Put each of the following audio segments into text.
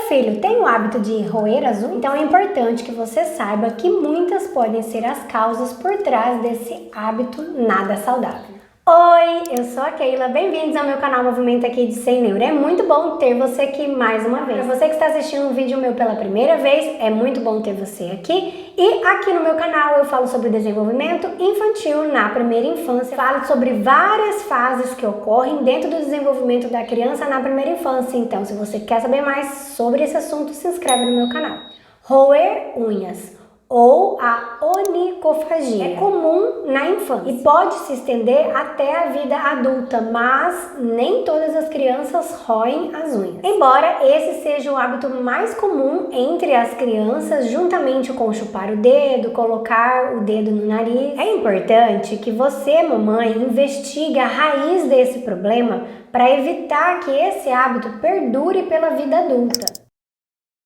filho tem o hábito de roer as unhas? Então é importante que você saiba que muitas podem ser as causas por trás desse hábito nada saudável. Oi, eu sou a Keila, bem-vindos ao meu canal Movimento aqui de Sem Neuro. É muito bom ter você aqui mais uma vez. Para você que está assistindo um vídeo meu pela primeira vez, é muito bom ter você aqui. E aqui no meu canal eu falo sobre desenvolvimento infantil na primeira infância. Falo sobre várias fases que ocorrem dentro do desenvolvimento da criança na primeira infância. Então, se você quer saber mais sobre esse assunto, se inscreve no meu canal. Roer unhas ou a onicofagia. É comum na infância e pode se estender até a vida adulta, mas nem todas as crianças roem as unhas. Embora esse seja o hábito mais comum entre as crianças, juntamente com chupar o dedo, colocar o dedo no nariz, é importante que você, mamãe, investigue a raiz desse problema para evitar que esse hábito perdure pela vida adulta.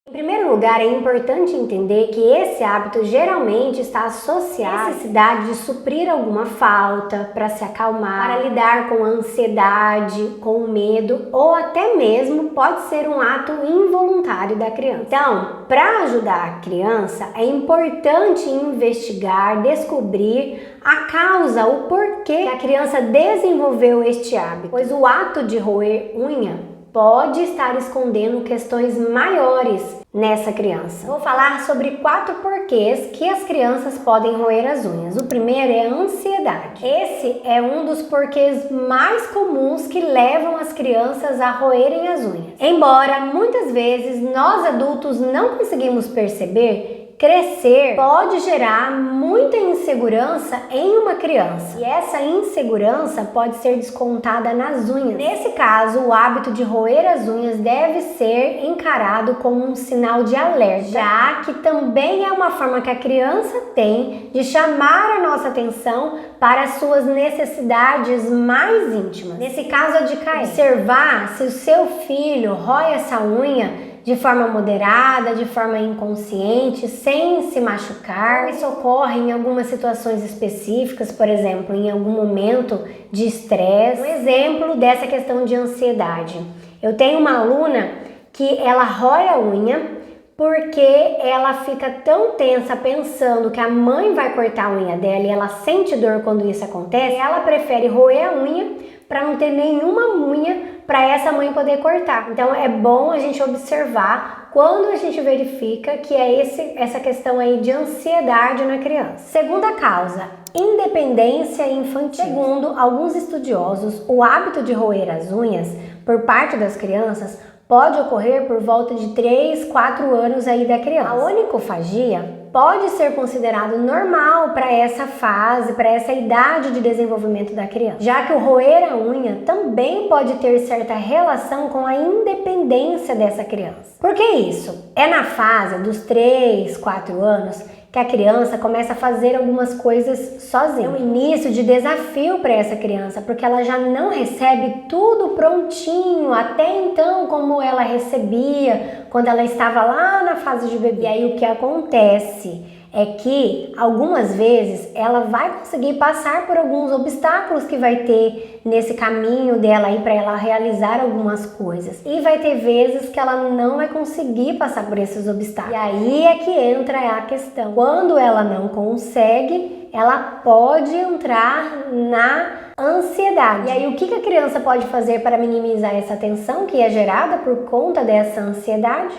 Em primeiro lugar, é importante entender que esse hábito geralmente está associado à necessidade de suprir alguma falta, para se acalmar, para lidar com a ansiedade, com o medo, ou até mesmo pode ser um ato involuntário da criança. Então, para ajudar a criança, é importante investigar, descobrir a causa, o porquê que a criança desenvolveu este hábito, pois o ato de roer unha pode estar escondendo questões maiores nessa criança. Vou falar sobre 4 porquês que as crianças podem roer as unhas. O primeiro é a ansiedade. Esse é um dos porquês mais comuns que levam as crianças a roerem as unhas. Embora muitas vezes nós adultos não conseguimos perceber, crescer pode gerar muita insegurança em uma criança e essa insegurança pode ser descontada nas unhas. Nesse caso, o hábito de roer as unhas deve ser encarado como um sinal de alerta, já que também é uma forma que a criança tem de chamar a nossa atenção para as suas necessidades mais íntimas. Nesse caso, a dica é observar se o seu filho rói essa unha de forma moderada, de forma inconsciente, sem se machucar. Isso ocorre em algumas situações específicas, por exemplo, em algum momento de estresse. Um exemplo dessa questão de ansiedade. Eu tenho uma aluna que ela rói a unha porque ela fica tão tensa pensando que a mãe vai cortar a unha dela e ela sente dor quando isso acontece, essa prefere roer a unha para não ter nenhuma unha para essa mãe poder cortar. Então é bom a gente observar quando a gente verifica que é essa questão aí de ansiedade na criança. Segunda causa, independência infantil. Segundo alguns estudiosos, o hábito de roer as unhas por parte das crianças pode ocorrer por volta de 3, 4 anos aí da criança. A onicofagia pode ser considerado normal para essa fase, para essa idade de desenvolvimento da criança, já que o roer a unha também pode ter certa relação com a independência dessa criança. Por que isso? É na fase dos 3, 4 anos que a criança começa a fazer algumas coisas sozinha. É um início de desafio para essa criança, porque ela já não recebe tudo prontinho, até então como ela recebia quando ela estava lá na fase de bebê. E aí o que acontece é que algumas vezes ela vai conseguir passar por alguns obstáculos que vai ter nesse caminho dela aí para ela realizar algumas coisas. E vai ter vezes que ela não vai conseguir passar por esses obstáculos. E aí é que entra a questão. Quando ela não consegue, ela pode entrar na ansiedade. E aí o que a criança pode fazer para minimizar essa tensão que é gerada por conta dessa ansiedade?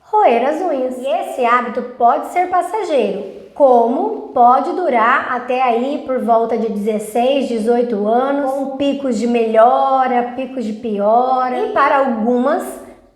Roer as unhas. E esse hábito pode ser passageiro, como pode durar até aí por volta de 16, 18 anos, com picos de melhora, picos de piora, e para algumas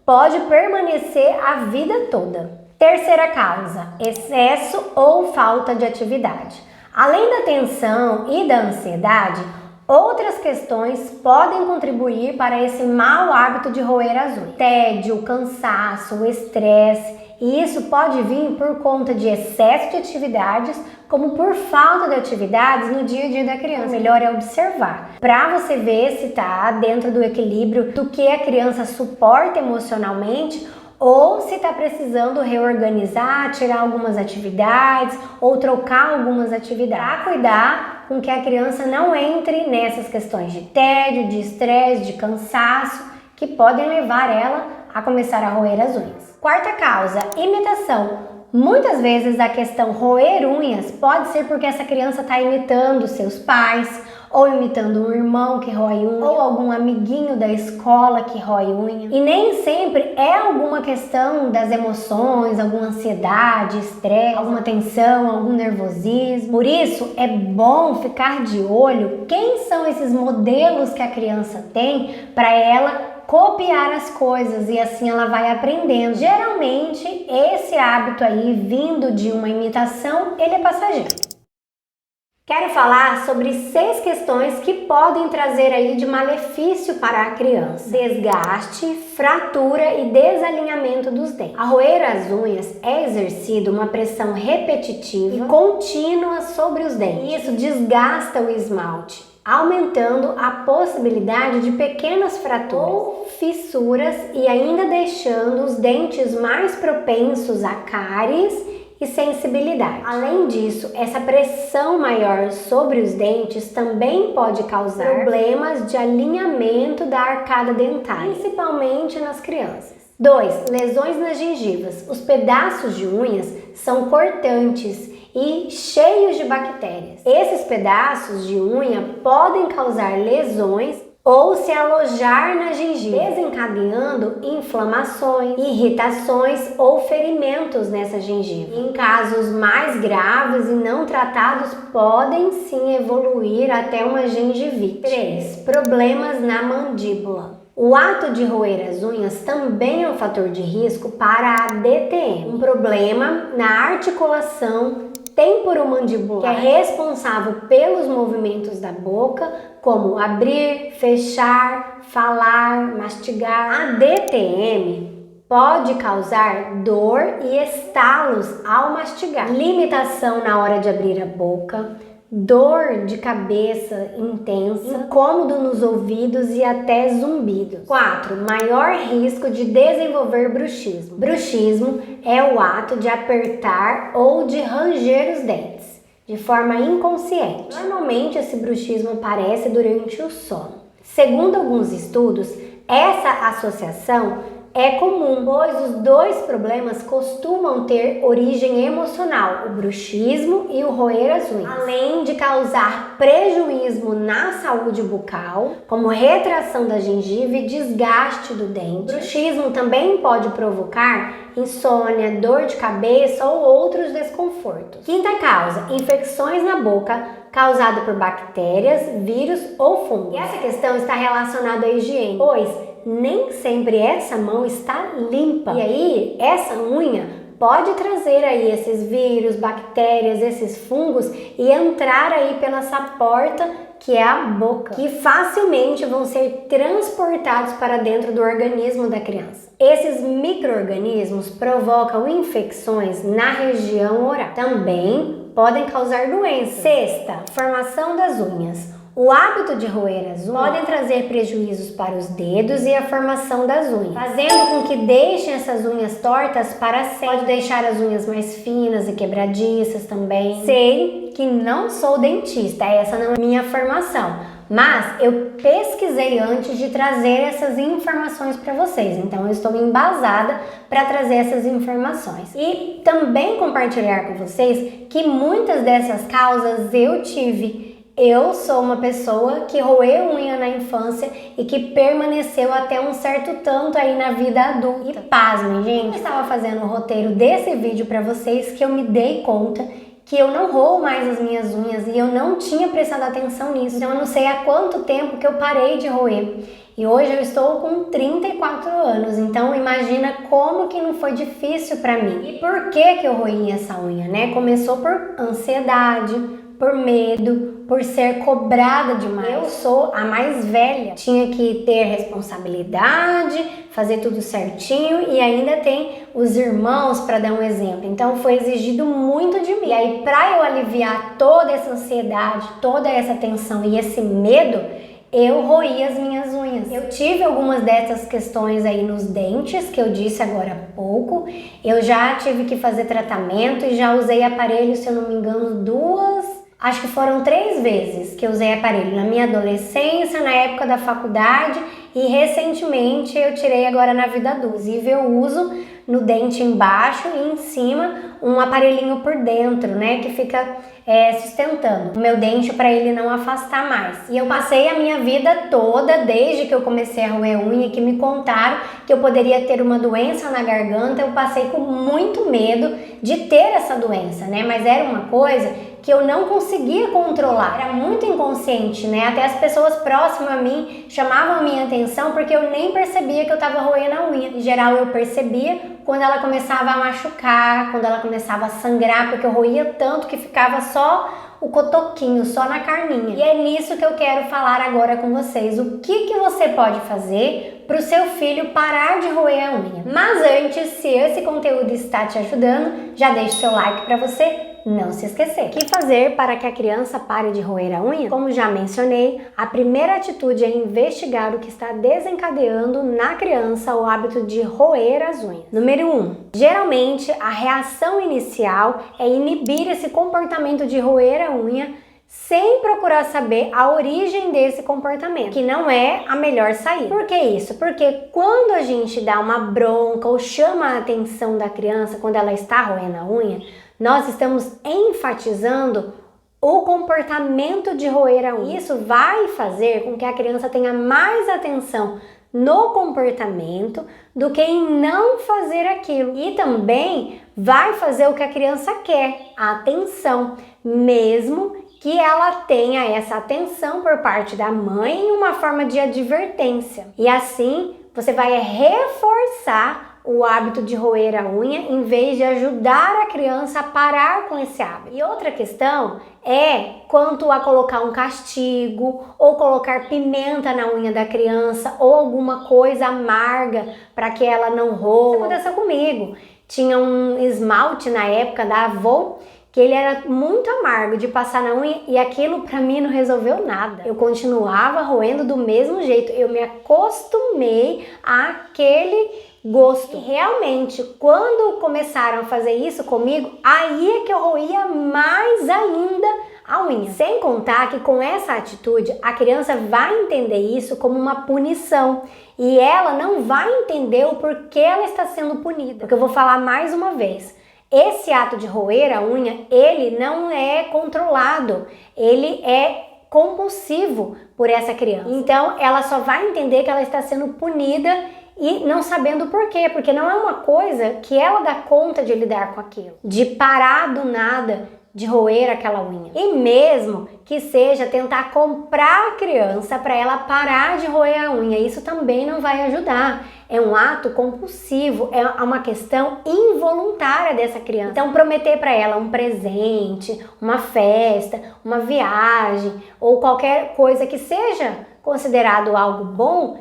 pode permanecer a vida toda. Terceira causa, excesso ou falta de atividade. Além da tensão e da ansiedade, outras questões podem contribuir para esse mau hábito de roer as unhas. Tédio, cansaço, o estresse, e isso pode vir por conta de excesso de atividades, como por falta de atividades no dia a dia da criança. O melhor é observar, para você ver se está dentro do equilíbrio do que a criança suporta emocionalmente, ou se está precisando reorganizar, tirar algumas atividades ou trocar algumas atividades, para cuidar com que a criança não entre nessas questões de tédio, de estresse, de cansaço, que podem levar ela a começar a roer as unhas. Quarta causa, imitação. Muitas vezes a questão roer unhas pode ser porque essa criança está imitando seus pais, ou imitando um irmão que rói unha, ou algum amiguinho da escola que rói unha. E nem sempre é alguma questão das emoções, alguma ansiedade, estresse, alguma tensão, algum nervosismo. Por isso é bom ficar de olho quem são esses modelos que a criança tem para ela copiar as coisas e assim ela vai aprendendo. Geralmente esse hábito aí vindo de uma imitação, ele é passageiro. Quero falar sobre 6 questões que podem trazer aí de malefício para a criança. Desgaste, fratura e desalinhamento dos dentes. A roer as unhas é exercida uma pressão repetitiva e contínua sobre os dentes. Isso desgasta o esmalte, aumentando a possibilidade de pequenas fraturas ou fissuras e ainda deixando os dentes mais propensos a cáries e sensibilidade. Além disso, essa pressão maior sobre os dentes também pode causar problemas de alinhamento da arcada dentária, principalmente nas crianças. 2. Lesões nas gengivas. Os pedaços de unhas são cortantes e cheios de bactérias. Esses pedaços de unha podem causar lesões ou se alojar na gengiva, desencadeando inflamações, irritações ou ferimentos nessa gengiva. Em casos mais graves e não tratados, podem sim evoluir até uma gengivite. 3. Problemas na mandíbula. O ato de roer as unhas também é um fator de risco para a DTM, um problema na articulação temporomandibular, que é responsável pelos movimentos da boca, como abrir, fechar, falar, mastigar. A DTM pode causar dor e estalos ao mastigar, limitação na hora de abrir a boca, dor de cabeça intensa, incômodo nos ouvidos e até zumbidos. 4. Maior risco de desenvolver bruxismo. Bruxismo é o ato de apertar ou de ranger os dentes de forma inconsciente. Normalmente esse bruxismo aparece durante o sono. Segundo alguns estudos, essa associação é comum, pois os dois problemas costumam ter origem emocional, o bruxismo e o roer as unhas, além de causar prejuízo na saúde bucal, como retração da gengiva e desgaste do dente. O bruxismo também pode provocar insônia, dor de cabeça ou outros desconfortos. Quinta causa, infecções na boca causada por bactérias, vírus ou fungos. E essa questão está relacionada à higiene, pois nem sempre essa mão está limpa. E aí, essa unha pode trazer aí esses vírus, bactérias, esses fungos e entrar aí pela essa porta que é a boca, que facilmente vão ser transportados para dentro do organismo da criança. Esses micro-organismos provocam infecções na região oral. Também podem causar doenças. Sexta, formação das unhas. O hábito de roer as unhas podem trazer prejuízos para os dedos e a formação das unhas, fazendo com que deixem essas unhas tortas para sempre. Pode deixar as unhas mais finas e quebradiças também. Sei que não sou dentista, essa não é minha formação, mas eu pesquisei antes de trazer essas informações para vocês, então eu estou embasada para trazer essas informações. E também compartilhar com vocês que muitas dessas causas eu tive. Eu sou uma pessoa que roeu unha na infância e que permaneceu até um certo tanto aí na vida adulta. E pasmem, gente, eu estava fazendo o roteiro desse vídeo para vocês que eu me dei conta que eu não roo mais as minhas unhas e eu não tinha prestado atenção nisso. Então eu não sei há quanto tempo que eu parei de roer. E hoje eu estou com 34 anos, então imagina como que não foi difícil para mim. E por que eu roí essa unha, né? Começou por ansiedade, por medo, por ser cobrada demais. Eu sou a mais velha, tinha que ter responsabilidade, fazer tudo certinho e ainda tem os irmãos para dar um exemplo. Então foi exigido muito de mim. E aí para eu aliviar toda essa ansiedade, toda essa tensão e esse medo, eu roí as minhas unhas. Eu tive algumas dessas questões aí nos dentes, que eu disse agora há pouco. Eu já tive que fazer tratamento e já usei aparelho, se eu não me engano, acho que foram 3 vezes que eu usei aparelho. Na minha adolescência, na época da faculdade E recentemente eu tirei agora na vida adulta. Inclusive eu uso no dente embaixo e em cima um aparelhinho por dentro, né, que fica sustentando o meu dente para ele não afastar mais. E eu passei a minha vida toda, desde que eu comecei a roer unha, que me contaram que eu poderia ter uma doença na garganta, eu passei com muito medo de ter essa doença, né, mas era uma coisa que eu não conseguia controlar, era muito inconsciente, né? Até as pessoas próximas a mim chamavam a minha atenção porque eu nem percebia que eu estava roendo a unha. Em geral eu percebia quando ela começava a machucar, quando ela começava a sangrar, porque eu roía tanto que ficava só o cotoquinho, só na carninha. E é nisso que eu quero falar agora com vocês. O que você pode fazer para o seu filho parar de roer a unha? Mas antes, se esse conteúdo está te ajudando, já deixe seu like para você não se esquecer. O que fazer para que a criança pare de roer a unha? Como já mencionei, a primeira atitude é investigar o que está desencadeando na criança o hábito de roer as unhas. Número 1. Geralmente, a reação inicial é inibir esse comportamento de roer a unha sem procurar saber a origem desse comportamento, que não é a melhor saída. Por que isso? Porque quando a gente dá uma bronca ou chama a atenção da criança quando ela está roendo a unha, nós estamos enfatizando o comportamento de roer a unha. Isso vai fazer com que a criança tenha mais atenção no comportamento do que em não fazer aquilo. E também vai fazer o que a criança quer, a atenção, mesmo que ela tenha essa atenção por parte da mãe em uma forma de advertência. E assim você vai reforçar o hábito de roer a unha em vez de ajudar a criança a parar com esse hábito. E outra questão é quanto a colocar um castigo ou colocar pimenta na unha da criança ou alguma coisa amarga para que ela não roa. Isso aconteceu comigo. Tinha um esmalte na época da Avon que ele era muito amargo de passar na unha e aquilo pra mim não resolveu nada. Eu continuava roendo do mesmo jeito, eu me acostumei àquele gosto. E realmente, quando começaram a fazer isso comigo, aí é que eu roía mais ainda a unha. Sem contar que com essa atitude, a criança vai entender isso como uma punição e ela não vai entender o porquê ela está sendo punida. Porque eu vou falar mais uma vez. Esse ato de roer a unha, ele não é controlado, ele é compulsivo por essa criança. Então, ela só vai entender que ela está sendo punida e não sabendo por quê, porque não é uma coisa que ela dá conta de lidar com aquilo, de parar do nada de roer aquela unha. E mesmo que seja tentar comprar a criança para ela parar de roer a unha, isso também não vai ajudar. É um ato compulsivo, é uma questão involuntária dessa criança. Então prometer para ela um presente, uma festa, uma viagem ou qualquer coisa que seja considerado algo bom,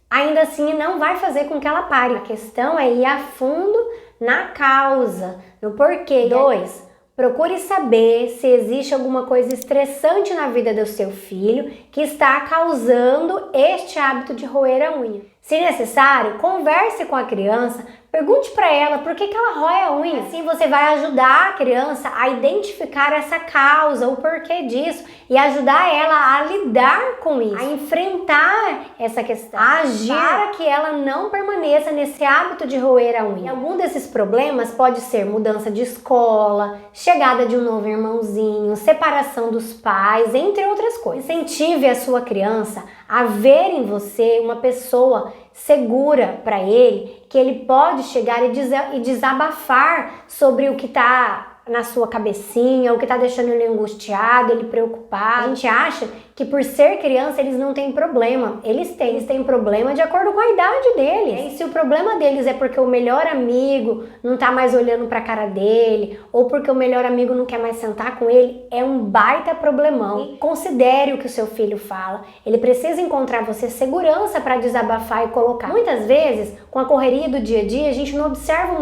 ainda assim não vai fazer com que ela pare. A questão é ir a fundo na causa, no porquê. 2. Procure saber se existe alguma coisa estressante na vida do seu filho que está causando este hábito de roer a unha. Se necessário, converse com a criança, pergunte para ela por que ela rói a unha. Assim você vai ajudar a criança a identificar essa causa, o porquê disso e ajudar ela a lidar com isso, a enfrentar essa questão, a agir para que ela não permaneça nesse hábito de roer a unha. E algum desses problemas pode ser mudança de escola, chegada de um novo irmãozinho, separação dos pais, entre outras coisas. Incentive a sua criança a ver em você uma pessoa segura para ele, que ele pode chegar e desabafar sobre o que está na sua cabecinha, o que está deixando ele angustiado, ele preocupado. A gente acha que por ser criança eles não têm problema. Eles têm problema de acordo com a idade deles. E se o problema deles é porque o melhor amigo não tá mais olhando pra cara dele, ou porque o melhor amigo não quer mais sentar com ele, é um baita problemão. E considere o que o seu filho fala. Ele precisa encontrar você segurança para desabafar e colocar. Muitas vezes, com a correria do dia a dia, a gente não observa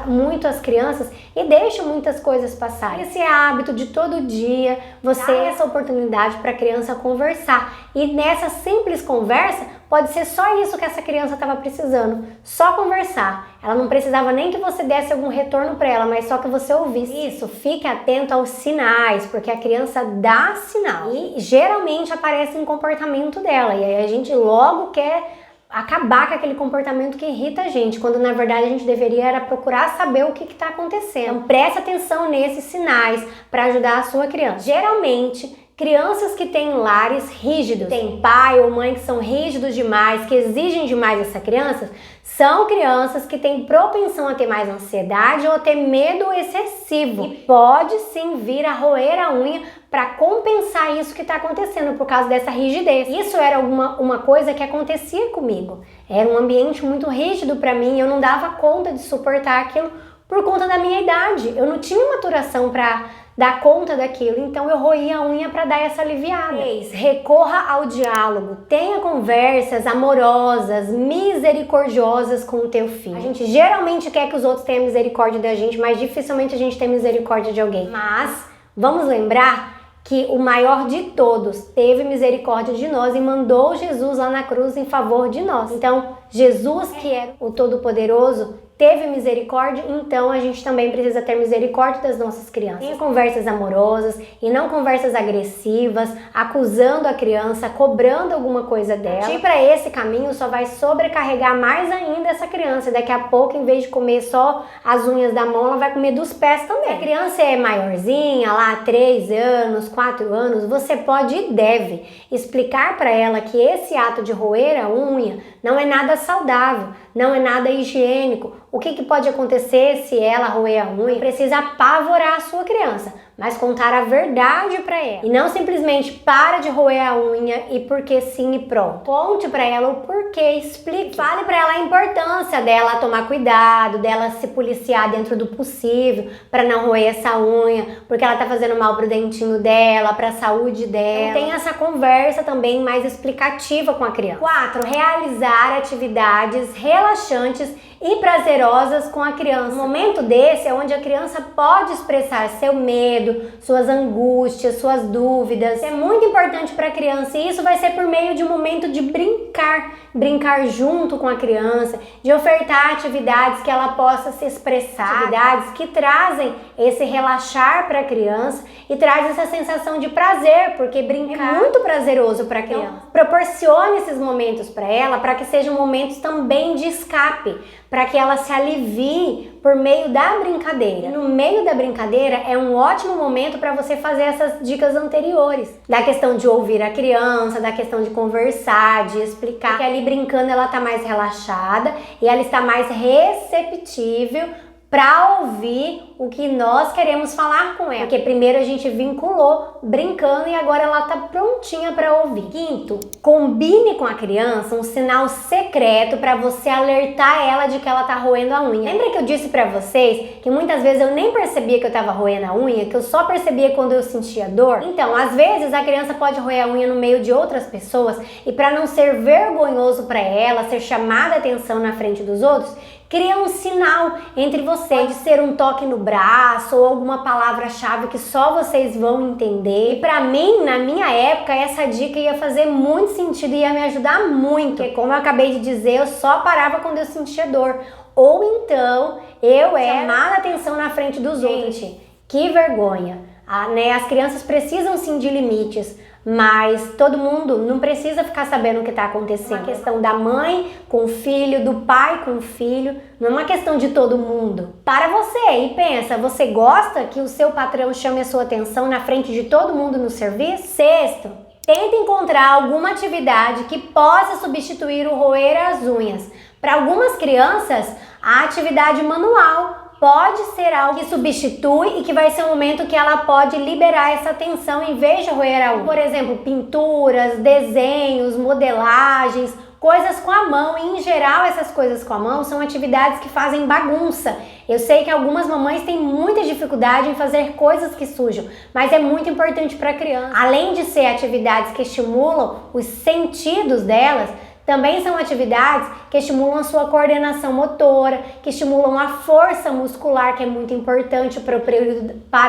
muito as crianças e deixa muitas coisas passarem. Esse é hábito de todo dia, você dá essa oportunidade para a criança conversar. E nessa simples conversa, pode ser só isso que essa criança estava precisando, só conversar. Ela não precisava nem que você desse algum retorno para ela, mas só que você ouvisse. Isso, fique atento aos sinais, porque a criança dá sinal e geralmente aparece em comportamento dela. E aí a gente logo quer acabar com aquele comportamento que irrita a gente, quando na verdade a gente deveria era procurar saber o que está acontecendo. Então preste atenção nesses sinais para ajudar a sua criança. Geralmente, crianças que têm lares rígidos, tem pai ou mãe que são rígidos demais, que exigem demais dessa criança, são crianças que têm propensão a ter mais ansiedade ou a ter medo excessivo. E pode sim vir a roer a unha para compensar isso que está acontecendo por causa dessa rigidez. Isso era uma coisa que acontecia comigo. Era um ambiente muito rígido para mim, eu não dava conta de suportar aquilo por conta da minha idade. Eu não tinha maturação para dar conta daquilo, então eu roía a unha para dar essa aliviada. Recorra ao diálogo, tenha conversas amorosas, misericordiosas com o teu filho. A gente geralmente quer que os outros tenham misericórdia da gente, mas dificilmente a gente tem misericórdia de alguém. Mas vamos lembrar que o maior de todos teve misericórdia de nós e mandou Jesus lá na cruz em favor de nós. Então, Jesus, que é o Todo-Poderoso, teve misericórdia, então a gente também precisa ter misericórdia das nossas crianças. Tenha conversas amorosas e não conversas agressivas, acusando a criança, cobrando alguma coisa dela. Ir para esse caminho só vai sobrecarregar mais ainda essa criança. Daqui a pouco, em vez de comer só as unhas da mão, ela vai comer dos pés também. Se a criança é maiorzinha, lá 3 anos, 4 anos, você pode e deve explicar para ela que esse ato de roer a unha não é nada saudável, não é nada higiênico. O que pode acontecer se ela roer a unha? Precisa apavorar a sua criança, mas contar a verdade para ela. E não simplesmente para de roer a unha e porque sim e pronto. Conte para ela o porquê, explique. Fale para ela a importância dela tomar cuidado, dela se policiar dentro do possível para não roer essa unha, porque ela tá fazendo mal pro dentinho dela, pra saúde dela. Então tem essa conversa também mais explicativa com a criança. 4. Realizar atividades relaxantes e prazerosas com a criança. Um momento desse é onde a criança pode expressar seu medo, suas angústias, suas dúvidas. Isso é muito importante para a criança e isso vai ser por meio de um momento de brincar junto com a criança, de ofertar atividades que ela possa se expressar, atividades que trazem esse relaxar para a criança e traz essa sensação de prazer, porque brincar é muito prazeroso para a criança. Então, proporcione esses momentos para ela, para que sejam momentos também de escape, para que ela se alivie por meio da brincadeira. E no meio da brincadeira é um ótimo momento para você fazer essas dicas anteriores, da questão de ouvir a criança, da questão de conversar, de explicar, porque ali brincando ela está mais relaxada e ela está mais receptível para ouvir o que nós queremos falar com ela. Porque primeiro a gente vinculou brincando e agora ela tá prontinha para ouvir. 5. Combine com a criança um sinal secreto para você alertar ela de que ela tá roendo a unha. Lembra que eu disse para vocês que muitas vezes eu nem percebia que eu tava roendo a unha, que eu só percebia quando eu sentia dor? Então, às vezes a criança pode roer a unha no meio de outras pessoas e para não ser vergonhoso para ela, ser chamada a atenção na frente dos outros, cria um sinal entre vocês. Pode ser um toque no braço ou alguma palavra-chave que só vocês vão entender. E pra mim, na minha época, essa dica ia fazer muito sentido e ia me ajudar muito. Porque como eu acabei de dizer, eu só parava quando eu sentia dor. Ou então, eu era chamada atenção na frente dos outros. Que vergonha. As crianças precisam sim de limites, mas todo mundo não precisa ficar sabendo o que está acontecendo. É uma questão da mãe com o filho, do pai com o filho, não é uma questão de todo mundo. Para você e pensa, você gosta que o seu patrão chame a sua atenção na frente de todo mundo no serviço? 6. Tenta encontrar alguma atividade que possa substituir o roer as unhas. Para algumas crianças, a atividade manual pode ser algo que substitui e que vai ser um momento que ela pode liberar essa tensão em vez de roer a unha. Por exemplo, pinturas, desenhos, modelagens, coisas com a mão. E em geral essas coisas com a mão são atividades que fazem bagunça. Eu sei que algumas mamães têm muita dificuldade em fazer coisas que sujam, mas é muito importante para a criança. Além de ser atividades que estimulam os sentidos delas, também são atividades que estimulam a sua coordenação motora, que estimulam a força muscular, que é muito importante para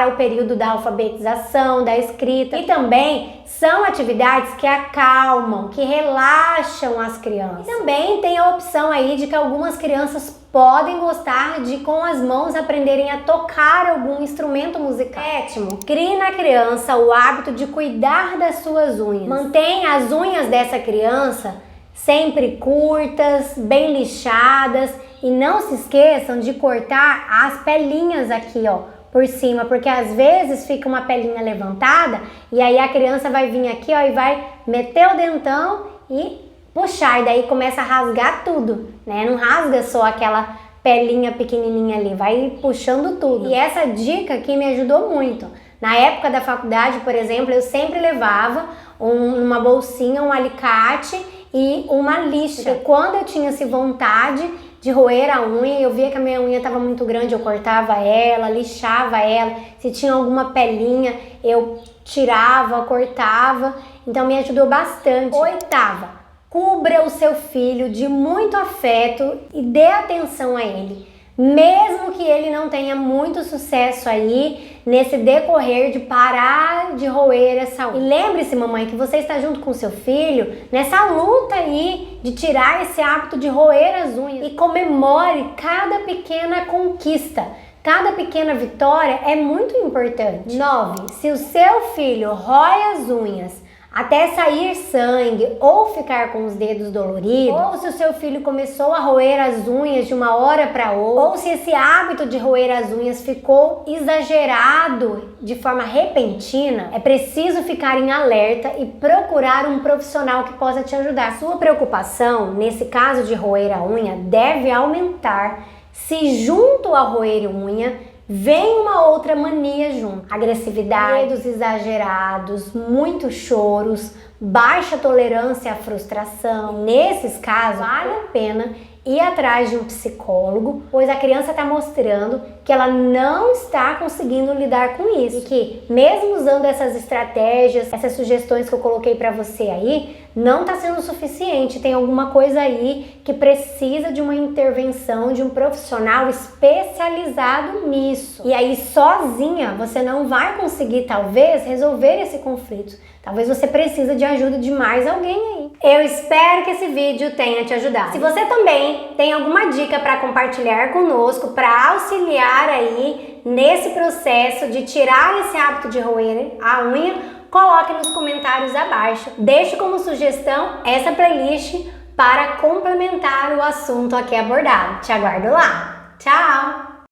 o período da alfabetização, da escrita. E também são atividades que acalmam, que relaxam as crianças. E também tem a opção aí de que algumas crianças podem gostar de, com as mãos, aprenderem a tocar algum instrumento musical. 7. Crie na criança o hábito de cuidar das suas unhas. Mantenha as unhas dessa criança sempre curtas, bem lixadas, e não se esqueçam de cortar as pelinhas aqui, ó, por cima, porque às vezes fica uma pelinha levantada e aí a criança vai vir aqui, ó, e vai meter o dentão e puxar, e daí começa a rasgar tudo, né? Não rasga só aquela pelinha pequenininha ali, vai puxando tudo. E essa dica aqui me ajudou muito. Na época da faculdade, por exemplo, eu sempre levava uma bolsinha, um alicate e uma lixa. Porque quando eu tinha vontade de roer a unha, eu via que a minha unha estava muito grande, eu cortava ela, lixava ela. Se tinha alguma pelinha, eu tirava, cortava. Então me ajudou bastante. Oitava, cubra o seu filho de muito afeto e dê atenção a ele. Mesmo que ele não tenha muito sucesso aí nesse decorrer de parar de roer essa unha. E lembre-se, mamãe, que você está junto com seu filho nessa luta aí de tirar esse hábito de roer as unhas. E comemore cada pequena conquista. Cada pequena vitória é muito importante. 9. Se o seu filho rói as unhas até sair sangue ou ficar com os dedos doloridos, ou se o seu filho começou a roer as unhas de uma hora para outra, ou se esse hábito de roer as unhas ficou exagerado de forma repentina, é preciso ficar em alerta e procurar um profissional que possa te ajudar. Sua preocupação, nesse caso de roer a unha, deve aumentar se junto a roer unha vem uma outra mania junto. Agressividade, medos exagerados, muitos choros, baixa tolerância à frustração. Nesses casos, vale a pena ir atrás de um psicólogo, pois a criança está mostrando que ela não está conseguindo lidar com isso. E que mesmo usando essas estratégias, essas sugestões que eu coloquei para você aí, não está sendo suficiente. Tem alguma coisa aí que precisa de uma intervenção de um profissional especializado nisso. E aí sozinha você não vai conseguir talvez resolver esse conflito. Talvez você precise de ajuda de mais alguém aí. Eu espero que esse vídeo tenha te ajudado. Se você também tem alguma dica para compartilhar conosco, para auxiliar aí nesse processo de tirar esse hábito de roer a unha, coloque nos comentários abaixo. Deixe como sugestão essa playlist para complementar o assunto aqui abordado. Te aguardo lá. Tchau!